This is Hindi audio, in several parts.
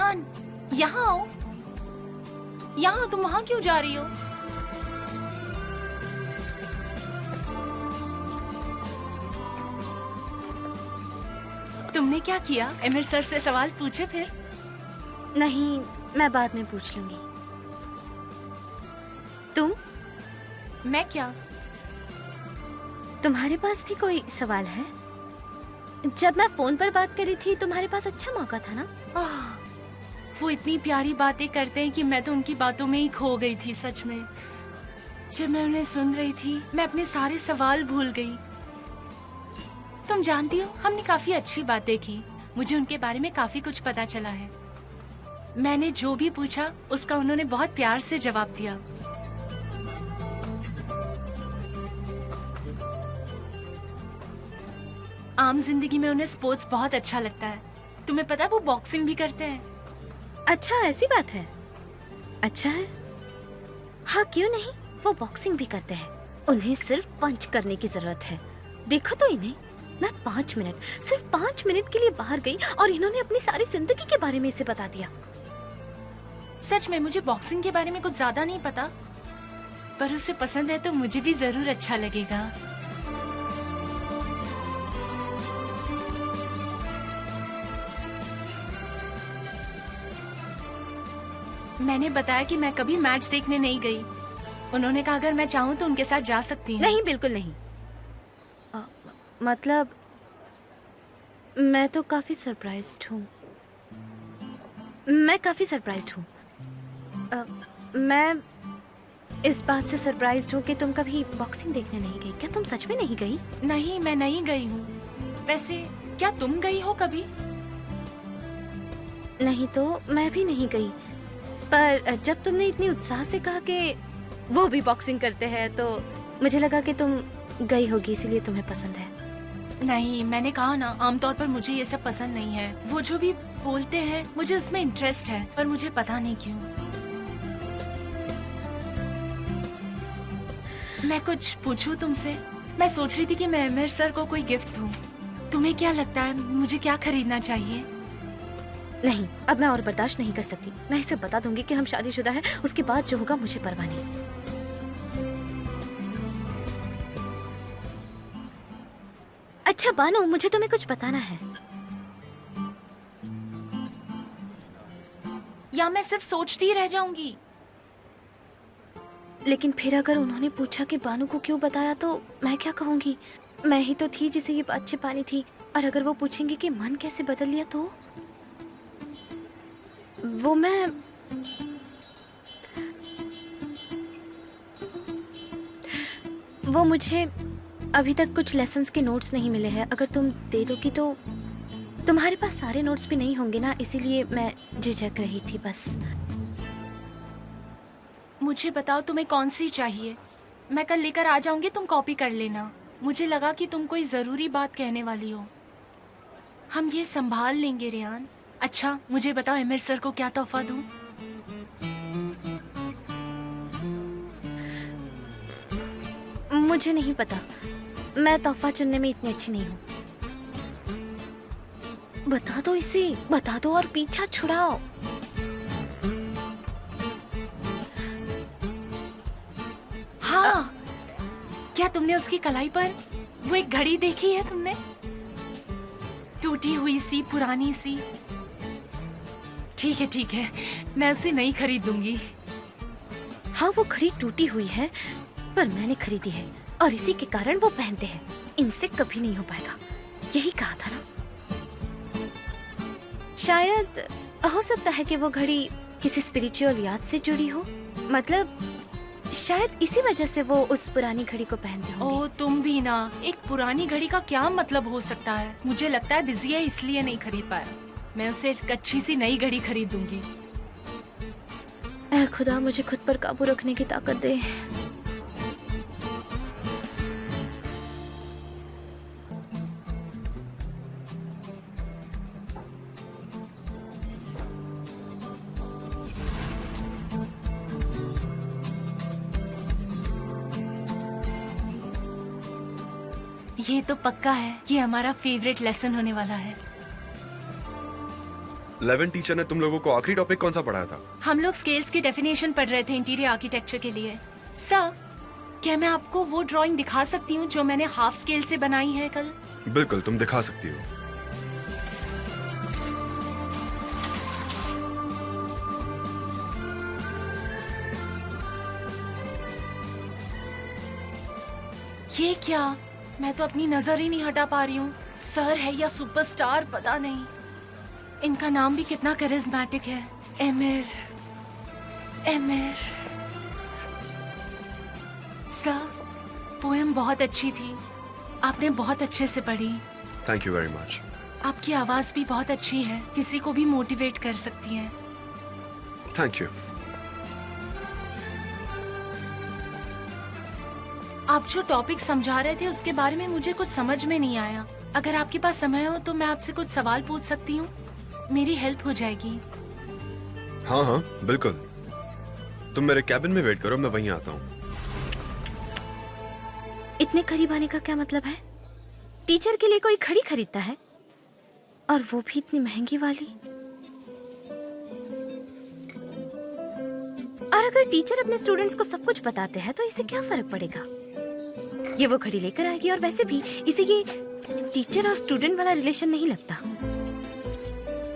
रियान, यहाँ आओ। यहाँ, तुम वहाँ क्यों जा रही हो? तुमने क्या किया? एमिर सर से सवाल पूछे फिर? नहीं, मैं बाद में पूछ लूंगी। तुम? मैं क्या? तुम्हारे पास भी कोई सवाल है? जब मैं फोन पर बात करी थी तुम्हारे पास अच्छा मौका था ना? वो इतनी प्यारी बातें करते हैं कि मैं तो उनकी बातों में ही खो गई थी। सच में जब मैं उन्हें सुन रही थी मैं अपने सारे सवाल भूल गई। तुम जानती हो, हमने काफी अच्छी बातें की। मुझे उनके बारे में काफी कुछ पता चला है। मैंने जो भी पूछा उसका उन्होंने बहुत प्यार से जवाब दिया। आम जिंदगी में उन्हें स्पोर्ट्स बहुत अच्छा लगता है। तुम्हें पता है वो बॉक्सिंग भी करते हैं। अच्छा, ऐसी बात है। अच्छा है। हाँ, क्यों नहीं, वो बॉक्सिंग भी करते हैं। उन्हें सिर्फ पंच करने की जरूरत है। देखो तो इन्हें। मैं 5 मिनट, सिर्फ 5 मिनट के लिए बाहर गई और इन्होंने अपनी सारी जिंदगी के बारे में इसे बता दिया। सच में मुझे बॉक्सिंग के बारे में कुछ ज्यादा नहीं पता, पर उसे पसंद है तो मुझे भी जरूर अच्छा लगेगा। मैंने बताया कि मैं कभी मैच देखने नहीं गई। उन्होंने कहा अगर मैं चाहूँ तो उनके साथ जा सकती हूँ। नहीं, बिल्कुल नहीं। मतलब मैं तो काफी सरप्राइज्ड हूँ। मैं काफी सरप्राइज्ड हूँ। मैं इस बात से सरप्राइज्ड हूँ कि तुम कभी बॉक्सिंग देखने नहीं गई। क्या तुम सच में नहीं गई? नहीं, मैं नहीं गई हूँ। वैसे क्या तुम गई हो कभी? नहीं तो मैं भी नहीं गई, पर जब तुमने इतनी उत्साह से कहा कि वो भी बॉक्सिंग करते हैं तो मुझे लगा कि तुम गई होगी, इसीलिए तुम्हें पसंद है। नहीं, मैंने कहा ना, आमतौर पर मुझे ये सब पसंद नहीं है। वो जो भी बोलते हैं मुझे उसमें इंटरेस्ट है, पर मुझे पता नहीं क्यों। मैं कुछ पूछूं तुमसे? मैं सोच रही थी कि मैं एमिर सर को कोई गिफ्ट दूं। तुम्हें क्या लगता है मुझे क्या खरीदना चाहिए? नहीं, अब मैं और बर्दाश्त नहीं कर सकती। मैं इसे बता दूंगी कि हम शादीशुदा हैं। उसके बाद जो होगा मुझे परवाह नहीं। अच्छा बानो, मुझे तुम्हें कुछ बताना है। या मैं सिर्फ सोचती ही रह जाऊंगी? लेकिन फिर अगर उन्होंने पूछा कि बानो को क्यों बताया तो मैं क्या कहूंगी? मैं ही तो थी जिसे ये बात छिपानी थी। और अगर वो पूछेंगे कि मन कैसे बदल लिया तो वो मुझे अभी तक कुछ लेसन्स के नोट्स नहीं मिले हैं। अगर तुम दे दोगी तो तुम्हारे पास सारे नोट्स भी नहीं होंगे ना, इसीलिए मैं झिझक रही थी बस। मुझे बताओ तुम्हें कौन सी चाहिए। मैं कल लेकर आ जाऊंगी, तुम कॉपी कर लेना। मुझे लगा कि तुम कोई जरूरी बात कहने वाली हो। हम ये संभाल लेंगे रियान। अच्छा मुझे बताओ एमिर सर को क्या तोहफा दूं? मुझे नहीं पता, मैं तोहफा चुनने में इतनी अच्छी नहीं हूँ। बता दो इसे, बता दो और पीछा छुड़ाओ। हाँ, क्या तुमने उसकी कलाई पर वो एक घड़ी देखी है? तुमने टूटी हुई सी, पुरानी सी। ठीक है, मैं उसे नहीं खरीदूंगी। हाँ, वो घड़ी टूटी हुई है पर मैंने खरीदी है और इसी के कारण वो पहनते हैं। इनसे कभी नहीं हो पाएगा, यही कहा था ना। शायद हो सकता है कि वो घड़ी किसी स्पिरिचुअल याद से जुड़ी हो। मतलब शायद इसी वजह से वो उस पुरानी घड़ी को पहनते होंगे। ओ तुम भी ना, एक पुरानी घड़ी का क्या मतलब हो सकता है? मुझे लगता है बिजी है इसलिए नहीं खरीद पाया। मैं उसे एक अच्छी सी नई घड़ी खरीद दूंगी। ऐ खुदा, मुझे खुद पर काबू रखने की ताकत दे। ये तो पक्का है कि हमारा फेवरेट लेसन होने वाला है। 11 टीचर ने तुम लोगों को आखिरी टॉपिक कौन सा पढ़ाया था? हम लोग स्केल्स की डेफिनेशन पढ़ रहे थे इंटीरियर आर्किटेक्चर के लिए। सर, क्या मैं आपको वो ड्राइंग दिखा सकती हूँ जो मैंने हाफ स्केल से बनाई है कल? बिल्कुल, तुम दिखा सकती हो। ये क्या? मैं तो अपनी नजर ही नहीं हटा पा रही हूँ। सर है या सुपरस्टार पता नहीं। इनका नाम भी कितना करिश्मेटिक है, एमिर। एमिर। सर, पोएम बहुत अच्छी थी। आपने बहुत अच्छे से पढ़ी। Thank you very much. आपकी आवाज भी बहुत अच्छी है, किसी को भी मोटिवेट कर सकती है। Thank you. आप जो टॉपिक समझा रहे थे उसके बारे में मुझे कुछ समझ में नहीं आया। अगर आपके पास समय हो तो मैं आपसे कुछ सवाल पूछ सकती हूँ? मेरी हेल्प हो जाएगी। हाँ हाँ बिल्कुल, तुम मेरे कैबिन में वेट करो, मैं वहीं आता हूँ। इतने करीब आने का क्या मतलब है? टीचर के लिए कोई घड़ी खरीदता है, और वो भी इतनी महंगी वाली। और अगर टीचर अपने स्टूडेंट्स को सब कुछ बताते हैं तो इससे क्या फर्क पड़ेगा? ये वो घड़ी लेकर आएगी, और वैसे भी इसे ये टीचर और स्टूडेंट वाला रिलेशन नहीं लगता।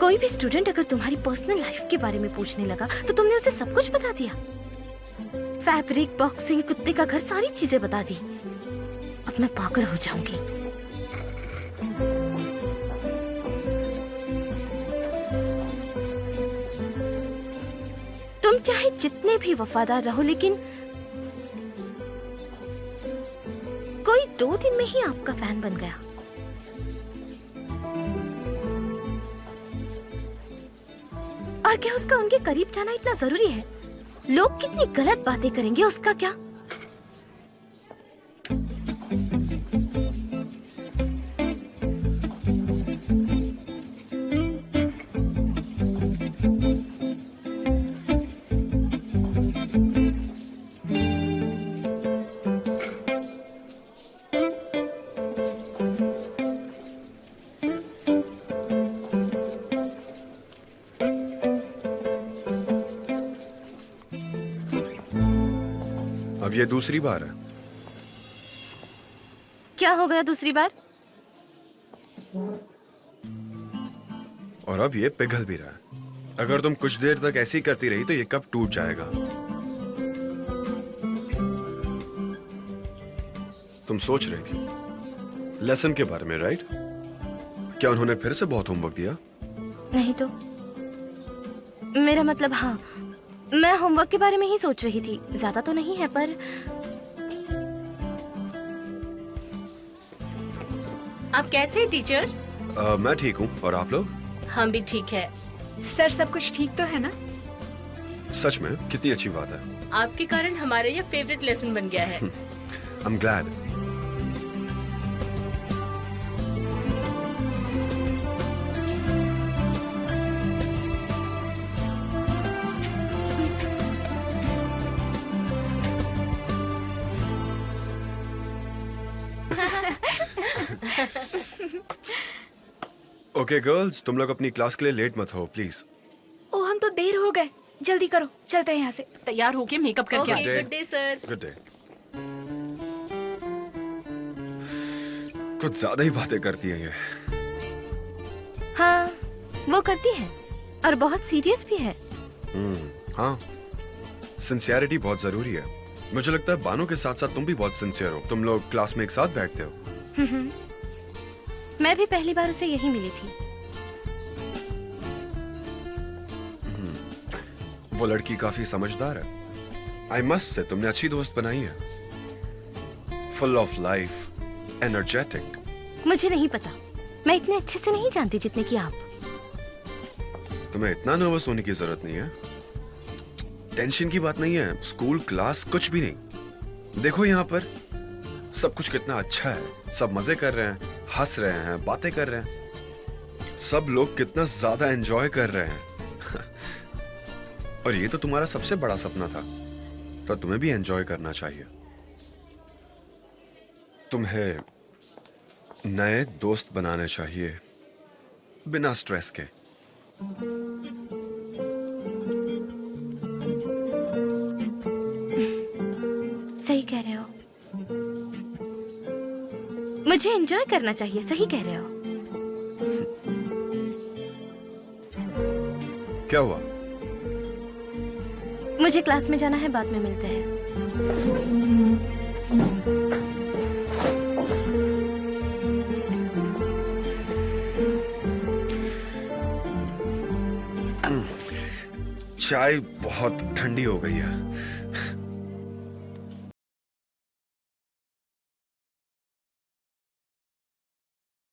कोई भी स्टूडेंट अगर तुम्हारी पर्सनल लाइफ के बारे में पूछने लगा तो तुमने उसे सब कुछ बता दिया। फैब्रिक, बॉक्सिंग, कुत्ते का घर, सारी चीजें बता दी। अब मैं पागल हो जाऊंगी। तुम चाहे जितने भी वफादार रहो, लेकिन कोई 2 दिन में ही आपका फैन बन गया। और क्या उसका उनके करीब जाना इतना जरूरी है? लोग कितनी गलत बातें करेंगे, उसका क्या? अब ये दूसरी बार है। क्या हो गया दूसरी बार? और अब ये पिघल भी रहा है। अगर तुम कुछ देर तक ऐसे ही करती रही तो ये कब टूट जाएगा। तुम सोच रही थी लेसन के बारे में, राइट? क्या उन्होंने फिर से बहुत होमवर्क दिया? नहीं तो मेरा मतलब, हाँ, मैं होमवर्क के बारे में ही सोच रही थी। ज्यादा तो नहीं है, पर आप कैसे हैं टीचर? मैं ठीक हूँ, और आप लोग? हम भी ठीक है। सर, सब कुछ ठीक तो है ना? सच में कितनी अच्छी बात है। आपके कारण हमारा ये फेवरेट लेसन बन गया है। I'm glad. ओके गर्ल्स, तुम लोग अपनी क्लास के लिए लेट मत हो प्लीज। ओ, हम तो देर हो गए। जल्दी करो, चलते हैं यहाँ से। तैयार होके मेकअप करके Okay. Good day sir. Good day. कुछ ज्यादा ही बातें करती है ये। हाँ, वो करती है, और बहुत सीरियस भी है। हाँ, सिंसियरिटी बहुत जरूरी है। मुझे लगता है बानो के साथ साथ तुम भी बहुत सिंसियर हो। तुम लोग क्लास में एक साथ बैठते हो। मैं भी पहली बार उसे यही मिली थी। वो लड़की काफी समझदार है। आई मस्ट से तुमने अच्छी दोस्त बनाई है। Full of life, energetic. मुझे नहीं पता, मैं इतने अच्छे से नहीं जानती जितने कि आप। तुम्हें इतना नर्वस होने की जरूरत नहीं है। टेंशन की बात नहीं है। स्कूल, क्लास, कुछ भी नहीं। देखो यहाँ पर सब कुछ कितना अच्छा है। सब मजे कर रहे हैं, हंस रहे हैं, बातें कर रहे हैं। सब लोग कितना ज्यादा एंजॉय कर रहे हैं। और ये तो तुम्हारा सबसे बड़ा सपना था, तो तुम्हें भी एंजॉय करना चाहिए। तुम्हें नए दोस्त बनाने चाहिए, बिना स्ट्रेस के। सही कह रहे हो, मुझे एंजॉय करना चाहिए। सही कह रहे हो। क्या हुआ? मुझे क्लास में जाना है, बाद में मिलते हैं। चाय बहुत ठंडी हो गई है।